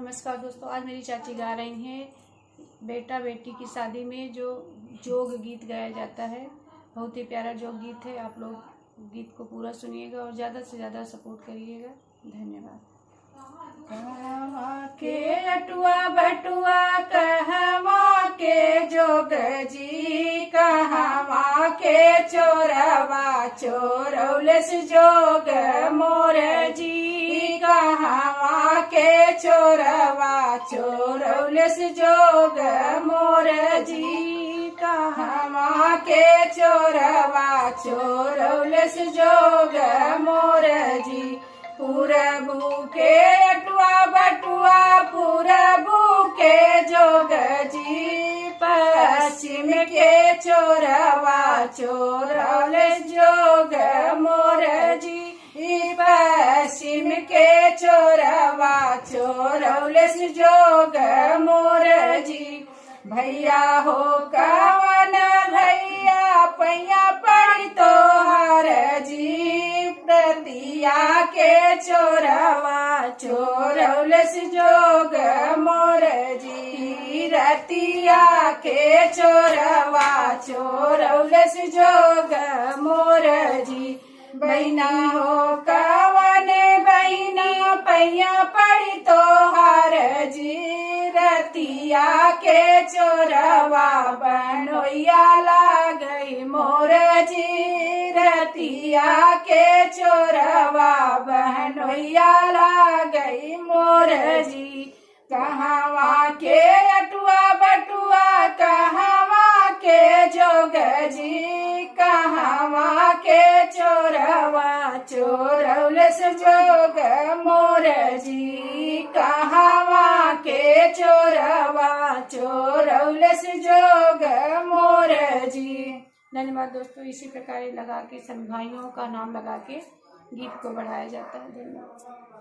नमस्कार दोस्तों, आज मेरी चाची गा रही हैं बेटा बेटी की शादी में जो जोग गीत गाया जाता है। बहुत ही प्यारा जोग गीत है। आप लोग गीत को पूरा सुनिएगा और ज़्यादा से ज़्यादा सपोर्ट करिएगा। धन्यवाद। कहवा के अटुआ बटुआ कहवा के जोग जी, कहवा के चोरवा चोरौलस जोग मोर जी, कहवा के चोरवा चोरौलस जोग मोर जी, कहवा के चोरवा चोरौलस जोग मोर जी। पूरबू के अटुआ बटुआ पूरबू के जोग जी, पश्चिम के चोरवा चोरौल जोग मोर जी, पश्चिम के चोरवा चोरौल जोग मोर जी। भैया हो कवन भैया पैया पड़ी तोहार जी, प्रतिया के चोरवा चोरौलस जोग मोर जी, रतिया के चोरवा चोरौलस जोग मोर जी। बहिना हो कवन बहिना पैया पड़ी तोहार जी, रतिया के चोरवा बनोइया लागई मोर जी, रतिया के चोरवा बहनोइया लागई मोर जी। कहवा के अटुआ बटुआ कहवा के जोग जी, कहवा के चोरवा चोरौलस जोग मोर जी, कहवा के चोरवा चोरौलस जोग मोर जी। धन्यवाद दोस्तों। इसी प्रकार लगा के सभी भाइयों का नाम लगा के गीत को बढ़ाया जाता है। धन्यवाद।